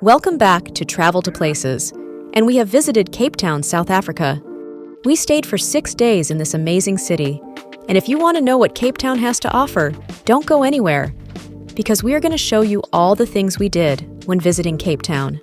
Welcome back to Travel to Places, and we have visited Cape Town, South Africa. We stayed for 6 days in this amazing city, and if you want to know what Cape Town has to offer, don't go anywhere, because we are going to show you all the things we did when visiting Cape Town.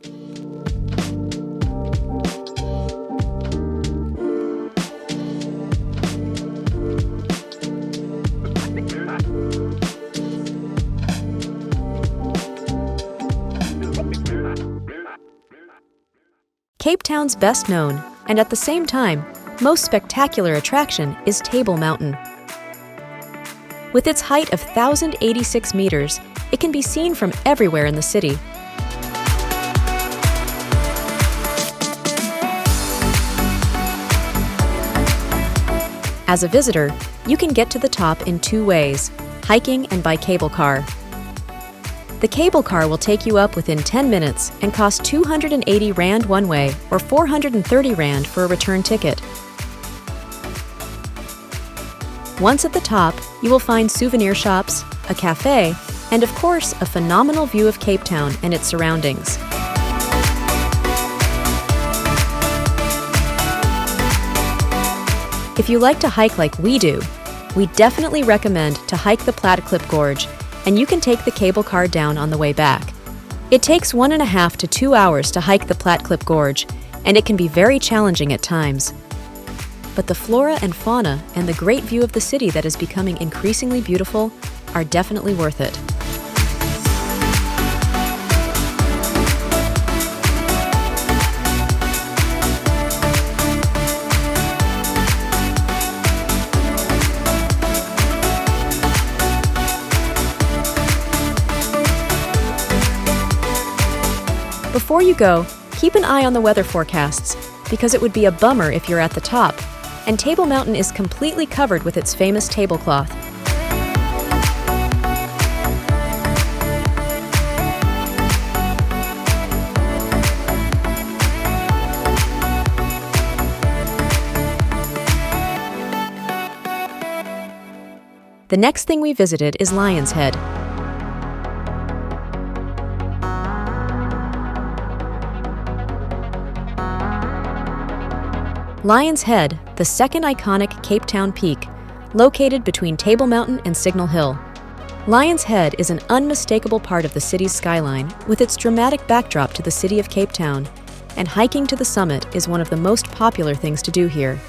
Cape Town's best known, and at the same time, most spectacular attraction is Table Mountain. With its height of 1,086 meters, it can be seen from everywhere in the city. As a visitor, you can get to the top in 2 ways, hiking and by cable car. The cable car will take you up within 10 minutes and cost 280 Rand one way or 430 Rand for a return ticket. Once at the top, you will find souvenir shops, a cafe, and of course, a phenomenal view of Cape Town and its surroundings. If you like to hike like we do, we definitely recommend to hike the Blouberg Gorge, and you can take the cable car down on the way back. It takes 1.5 to 2 hours to hike the Blouberg Gorge, and it can be very challenging at times. But the flora and fauna and the great view of the city that is becoming increasingly beautiful are definitely worth it. Before you go, keep an eye on the weather forecasts, because it would be a bummer if you're at the top, and Table Mountain is completely covered with its famous tablecloth. The next thing we visited is Lion's Head. Lion's Head, the second iconic Cape Town peak, located between Table Mountain and Signal Hill. Lion's Head is an unmistakable part of the city's skyline with its dramatic backdrop to the city of Cape Town, and hiking to the summit is one of the most popular things to do here.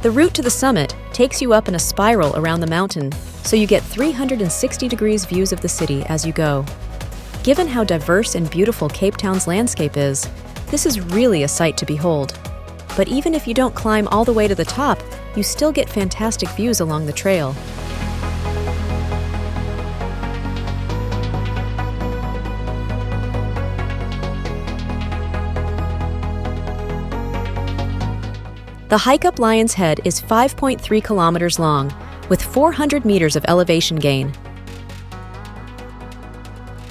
The route to the summit takes you up in a spiral around the mountain, so you get 360 degrees views of the city as you go. Given how diverse and beautiful Cape Town's landscape is, this is really a sight to behold. But even if you don't climb all the way to the top, you still get fantastic views along the trail. The hike up Lion's Head is 5.3 kilometers long, with 400 meters of elevation gain.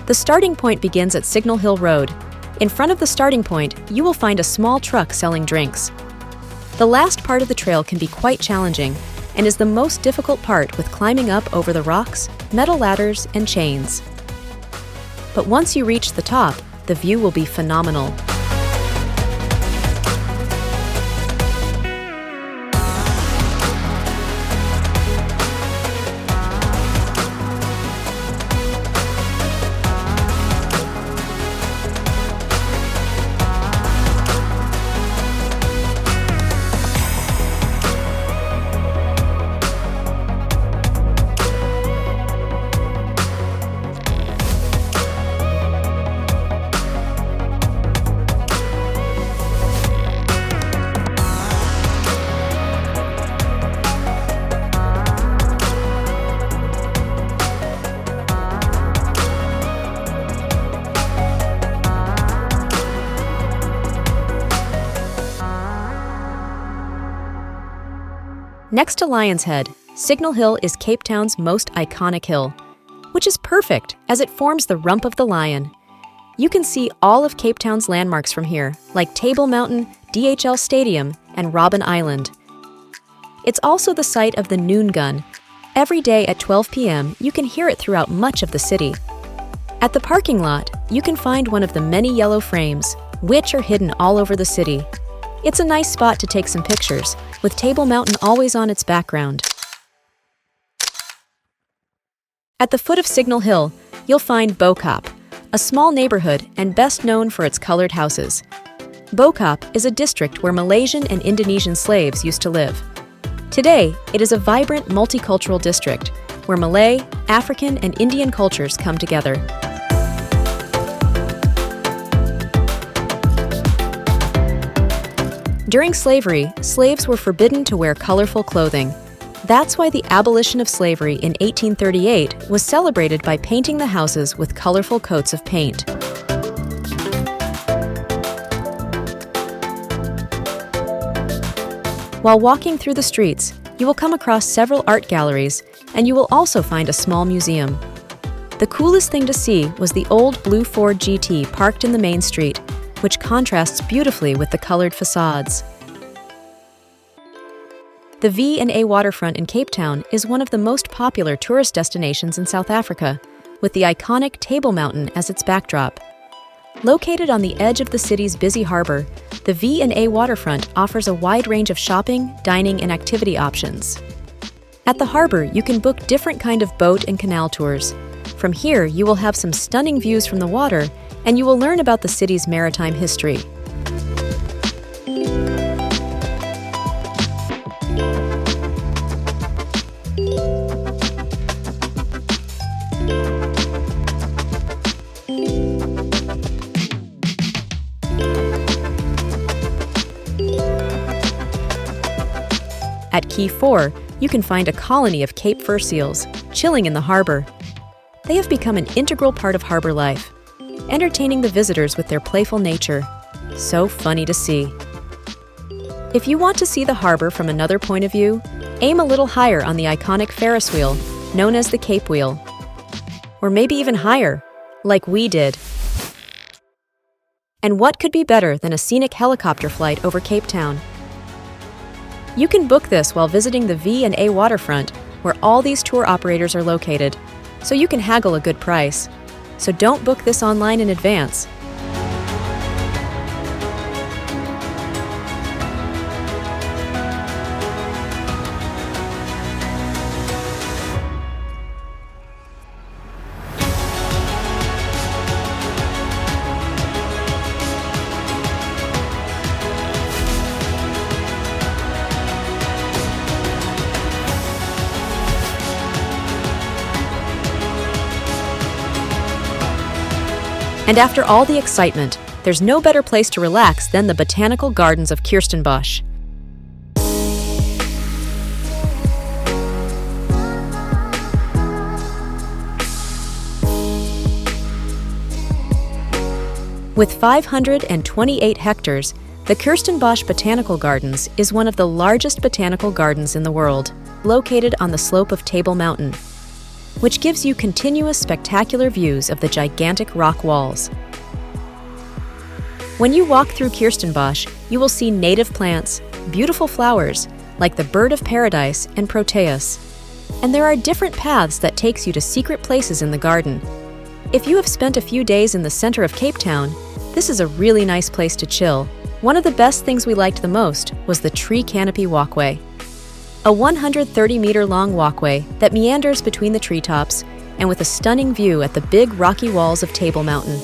The starting point begins at Signal Hill Road. In front of the starting point, you will find a small truck selling drinks. The last part of the trail can be quite challenging, and is the most difficult part with climbing up over the rocks, metal ladders, and chains. But once you reach the top, the view will be phenomenal. Next to Lion's Head, Signal Hill is Cape Town's most iconic hill, which is perfect as it forms the rump of the lion. You can see all of Cape Town's landmarks from here, like Table Mountain, DHL Stadium, and Robben Island. It's also the site of the noon gun. Every day at 12 p.m., you can hear it throughout much of the city. At the parking lot, you can find one of the many yellow frames, which are hidden all over the city. It's a nice spot to take some pictures, with Table Mountain always on its background. At the foot of Signal Hill, you'll find Bo-Kaap, a small neighborhood and best known for its colored houses. Bo-Kaap is a district where Malaysian and Indonesian slaves used to live. Today, it is a vibrant multicultural district where Malay, African, and Indian cultures come together. During slavery, slaves were forbidden to wear colorful clothing. That's why the abolition of slavery in 1838 was celebrated by painting the houses with colorful coats of paint. While walking through the streets, you will come across several art galleries, and you will also find a small museum. The coolest thing to see was the old blue Ford GT parked in the main street, which contrasts beautifully with the colored facades. The V&A Waterfront in Cape Town is one of the most popular tourist destinations in South Africa, with the iconic Table Mountain as its backdrop. Located on the edge of the city's busy harbor, the V&A Waterfront offers a wide range of shopping, dining, and activity options. At the harbor, you can book different kind of boat and canal tours. From here, you will have some stunning views from the water, and you will learn about the city's maritime history. At Quay 4, you can find a colony of Cape fur seals, chilling in the harbor. They have become an integral part of harbor life, entertaining the visitors with their playful nature. So funny to see. If you want to see the harbor from another point of view, aim a little higher on the iconic Ferris wheel, known as the Cape Wheel. Or maybe even higher, like we did. And what could be better than a scenic helicopter flight over Cape Town? You can book this while visiting the V&A Waterfront, where all these tour operators are located, so you can haggle a good price. So don't book this online in advance. And after all the excitement, there's no better place to relax than the Botanical Gardens of Kirstenbosch. With 528 hectares, the Kirstenbosch Botanical Gardens is one of the largest botanical gardens in the world, located on the slope of Table Mountain, which gives you continuous spectacular views of the gigantic rock walls. When you walk through Kirstenbosch, you will see native plants, beautiful flowers, like the bird of paradise and proteus. And there are different paths that takes you to secret places in the garden. If you have spent a few days in the center of Cape Town, this is a really nice place to chill. One of the best things we liked the most was the tree canopy walkway. A 130-meter-long walkway that meanders between the treetops and with a stunning view at the big rocky walls of Table Mountain.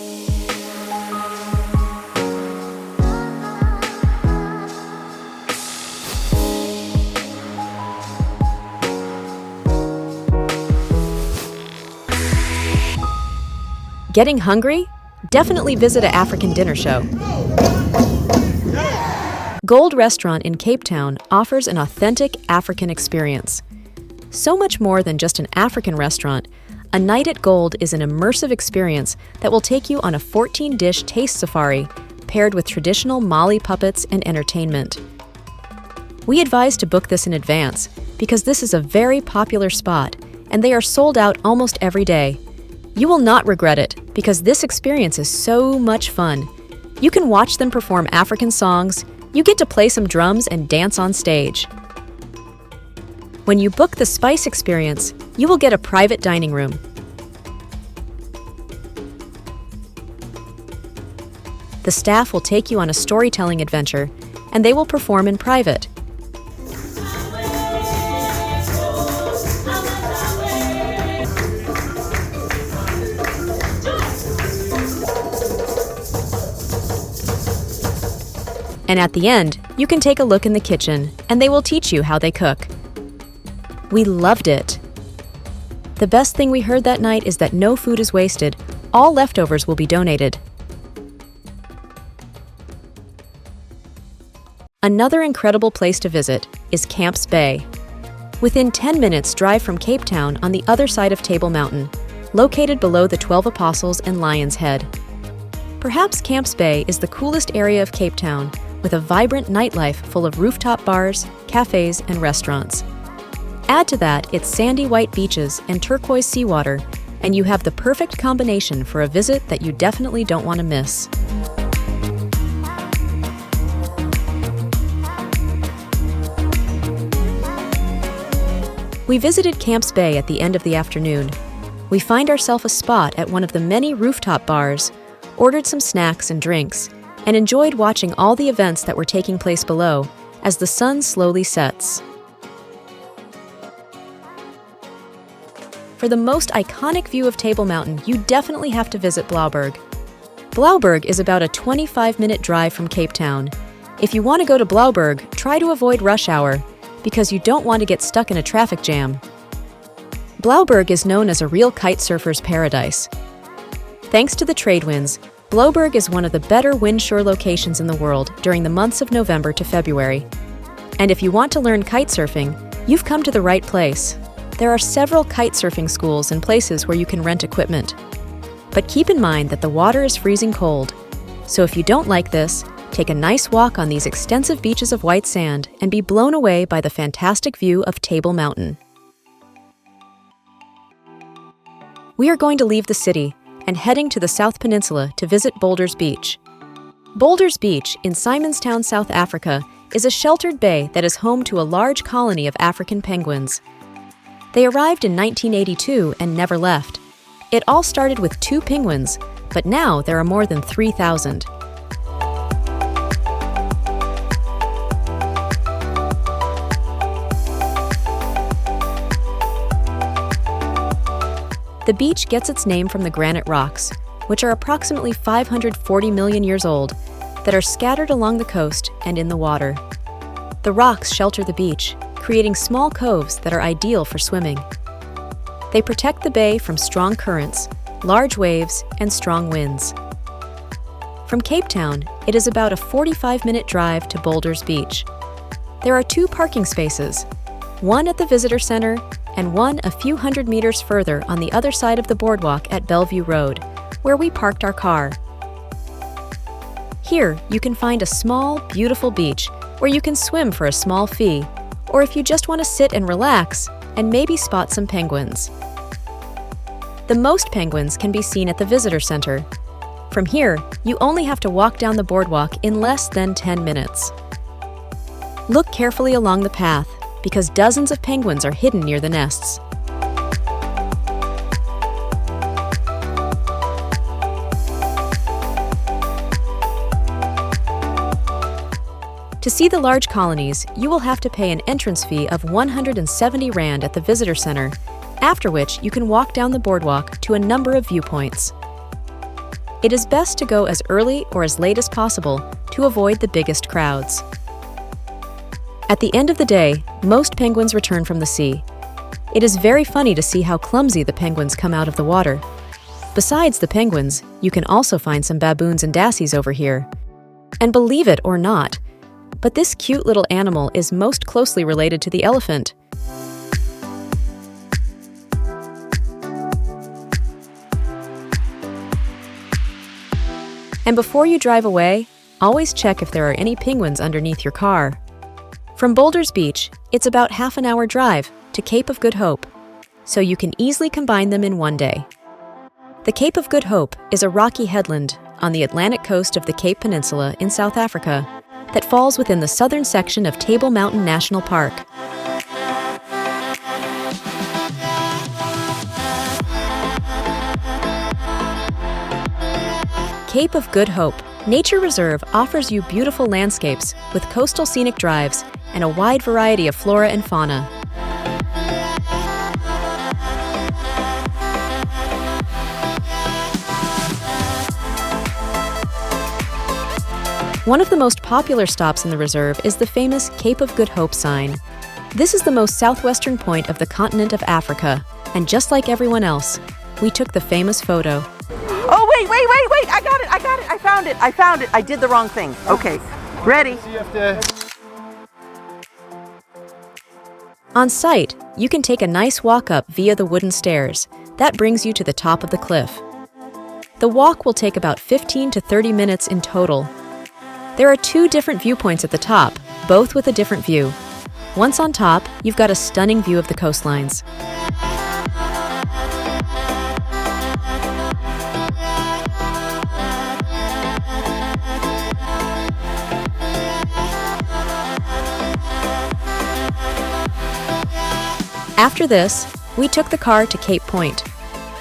Getting hungry? Definitely visit an African dinner show. Gold Restaurant in Cape Town offers an authentic African experience. So much more than just an African restaurant, a night at Gold is an immersive experience that will take you on a 14-dish taste safari paired with traditional Mali puppets and entertainment. We advise to book this in advance because this is a very popular spot and they are sold out almost every day. You will not regret it because this experience is so much fun. You can watch them perform African songs, You get to play some drums and dance on stage. When you book the Spice experience, you will get a private dining room. The staff will take you on a storytelling adventure, and they will perform in private. And at the end, you can take a look in the kitchen, and they will teach you how they cook. We loved it. The best thing we heard that night is that no food is wasted. All leftovers will be donated. Another incredible place to visit is Camps Bay. Within 10 minutes drive from Cape Town on the other side of Table Mountain, located below the 12 Apostles and Lion's Head. Perhaps Camps Bay is the coolest area of Cape Town, with a vibrant nightlife full of rooftop bars, cafes, and restaurants. Add to that its sandy white beaches and turquoise seawater, and you have the perfect combination for a visit that you definitely don't want to miss. We visited Camps Bay at the end of the afternoon. We find ourselves a spot at one of the many rooftop bars, ordered some snacks and drinks, and enjoyed watching all the events that were taking place below as the sun slowly sets. For the most iconic view of Table Mountain, you definitely have to visit Blouberg. Blouberg is about a 25-minute drive from Cape Town. If you want to go to Blouberg, try to avoid rush hour, because you don't want to get stuck in a traffic jam. Blouberg is known as a real kite surfer's paradise. Thanks to the trade winds, Blouberg is one of the better windshore locations in the world during the months of November to February. And if you want to learn kite surfing, you've come to the right place. There are several kite surfing schools and places where you can rent equipment. But keep in mind that the water is freezing cold. So if you don't like this, take a nice walk on these extensive beaches of white sand and be blown away by the fantastic view of Table Mountain. We are going to leave the city and heading to the South Peninsula to visit Boulders Beach. Boulders Beach in Simonstown, South Africa, is a sheltered bay that is home to a large colony of African penguins. They arrived in 1982 and never left. It all started with 2 penguins, but now there are more than 3,000. The beach gets its name from the granite rocks, which are approximately 540 million years old, that are scattered along the coast and in the water. The rocks shelter the beach, creating small coves that are ideal for swimming. They protect the bay from strong currents, large waves, and strong winds. From Cape Town, it is about a 45-minute drive to Boulders Beach. There are 2 parking spaces, one at the visitor center and one a few hundred meters further on the other side of the boardwalk at Bellevue Road, where we parked our car. Here, you can find a small, beautiful beach where you can swim for a small fee, or if you just want to sit and relax and maybe spot some penguins. The most penguins can be seen at the visitor center. From here, you only have to walk down the boardwalk in less than 10 minutes. Look carefully along the path, because dozens of penguins are hidden near the nests. To see the large colonies, you will have to pay an entrance fee of 170 Rand at the visitor center, after which you can walk down the boardwalk to a number of viewpoints. It is best to go as early or as late as possible to avoid the biggest crowds. At the end of the day, most penguins return from the sea. It is very funny to see how clumsy the penguins come out of the water. Besides the penguins, you can also find some baboons and dassies over here. And believe it or not, but this cute little animal is most closely related to the elephant. And before you drive away, always check if there are any penguins underneath your car. From Boulders Beach, it's about half an hour drive to Cape of Good Hope, so you can easily combine them in one day. The Cape of Good Hope is a rocky headland on the Atlantic coast of the Cape Peninsula in South Africa, that falls within the southern section of Table Mountain National Park. Cape of Good Hope Nature Reserve offers you beautiful landscapes with coastal scenic drives and a wide variety of flora and fauna. One of the most popular stops in the reserve is the famous Cape of Good Hope sign. This is the most southwestern point of the continent of Africa, and just like everyone else, we took the famous photo. Oh, wait, I got it, I found it. I did the wrong thing. Okay, ready? On site, you can take a nice walk up via the wooden stairs. That brings you to the top of the cliff. The walk will take about 15 to 30 minutes in total. There are two different viewpoints at the top, both with a different view. Once on top, you've got a stunning view of the coastlines. After this, we took the car to Cape Point.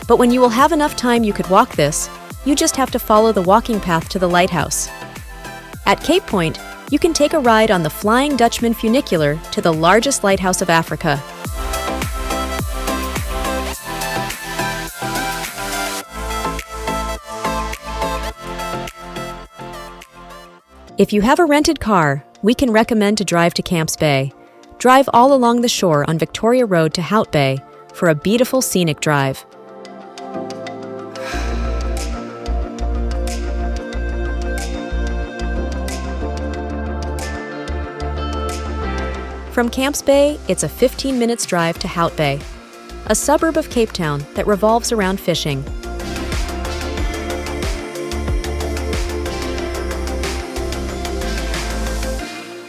But when you will have enough time you could walk this, you just have to follow the walking path to the lighthouse. At Cape Point, you can take a ride on the Flying Dutchman funicular to the largest lighthouse of Africa. If you have a rented car, we can recommend to drive to Camps Bay. Drive all along the shore on Victoria Road to Hout Bay for a beautiful scenic drive. From Camps Bay, it's a 15 minutes drive to Hout Bay, a suburb of Cape Town that revolves around fishing.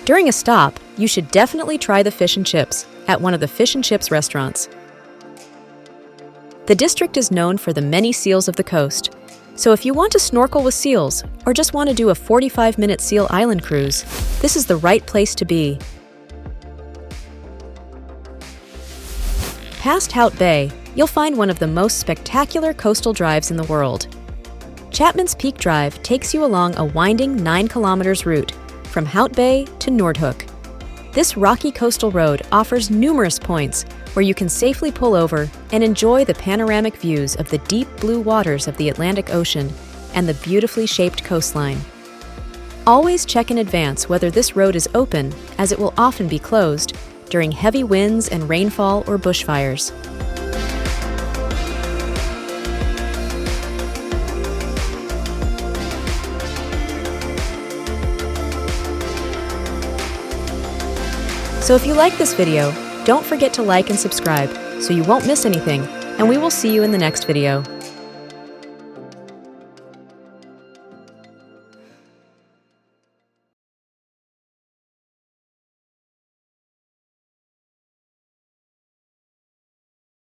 During a stop, you should definitely try the fish and chips at one of the fish and chips restaurants. The district is known for the many seals of the coast, so if you want to snorkel with seals or just want to do a 45-minute Seal Island cruise, this is the right place to be. Past Hout Bay, you'll find one of the most spectacular coastal drives in the world. Chapman's Peak Drive takes you along a winding 9 kilometers route from Hout Bay to Noordhoek. This rocky coastal road offers numerous points where you can safely pull over and enjoy the panoramic views of the deep blue waters of the Atlantic Ocean and the beautifully shaped coastline. Always check in advance whether this road is open, as it will often be closed during heavy winds and rainfall or bushfires. So if you like this video, don't forget to like and subscribe so you won't miss anything, and we will see you in the next video.